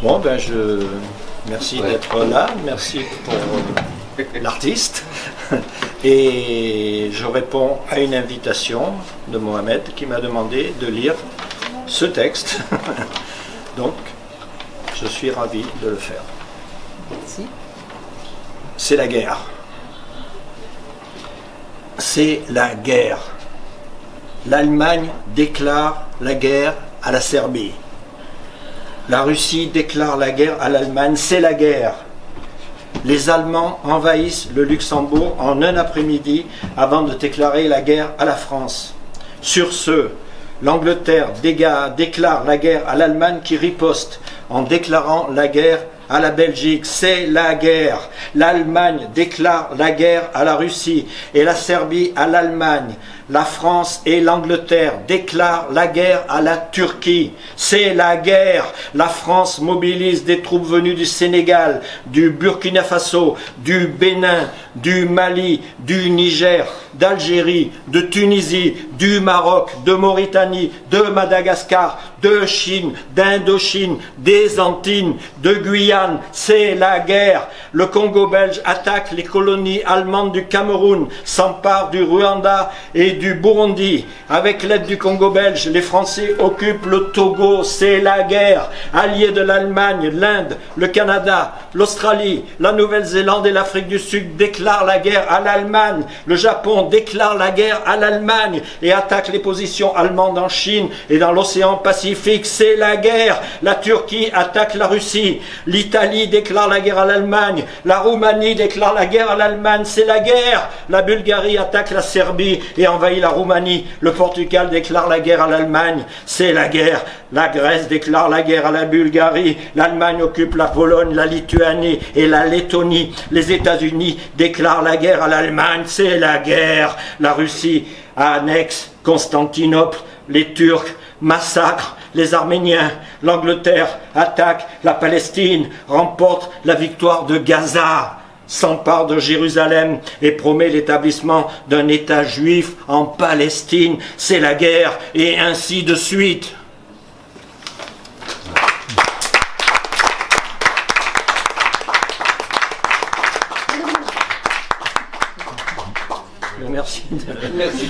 Bon, ben merci d'être là, merci pour l'artiste. Et je réponds à une invitation de Mohamed qui m'a demandé de lire ce texte. Donc, je suis ravi de le faire. Merci. C'est la guerre. C'est la guerre. L'Allemagne déclare la guerre à la Serbie. La Russie déclare la guerre à l'Allemagne. C'est la guerre. Les Allemands envahissent le Luxembourg en un après-midi avant de déclarer la guerre à la France. Sur ce, l'Angleterre déclare la guerre à l'Allemagne qui riposte en déclarant la guerre à la Belgique. C'est la guerre. L'Allemagne déclare la guerre à la Russie et la Serbie à l'Allemagne. La France et l'Angleterre déclarent la guerre à la Turquie. C'est la guerre. La France mobilise des troupes venues du Sénégal, du Burkina Faso, du Bénin, du Mali, du Niger, d'Algérie, de Tunisie, du Maroc, de Mauritanie, de Madagascar, de Chine, d'Indochine, des Antilles, de Guyane. C'est la guerre. Le Congo belge attaque les colonies allemandes du Cameroun, s'empare du Rwanda et du Burundi. Avec l'aide du Congo belge, les Français occupent le Togo. C'est la guerre. Alliés de l'Allemagne, l'Inde, le Canada, l'Australie, la Nouvelle-Zélande et l'Afrique du Sud déclarent la guerre à l'Allemagne. Le Japon déclare la guerre à l'Allemagne et attaque les positions allemandes en Chine et dans l'océan Pacifique. C'est la guerre. La Turquie attaque la Russie. L'Italie déclare la guerre à l'Allemagne. La Roumanie déclare la guerre à l'Allemagne. C'est la guerre. La Bulgarie attaque la Serbie et envahit la Roumanie. Le Portugal déclare la guerre à l'Allemagne. C'est la guerre. La Grèce déclare la guerre à la Bulgarie. L'Allemagne occupe la Pologne, la Lituanie et la Lettonie. Les États-Unis déclarent la guerre à l'Allemagne. C'est la guerre. La Russie annexe Constantinople. Les Turcs massacrent les Arméniens. L'Angleterre attaque la Palestine, remporte la victoire de Gaza, s'empare de Jérusalem et promet l'établissement d'un État juif en Palestine. C'est la guerre, et ainsi de suite. Merci. Merci.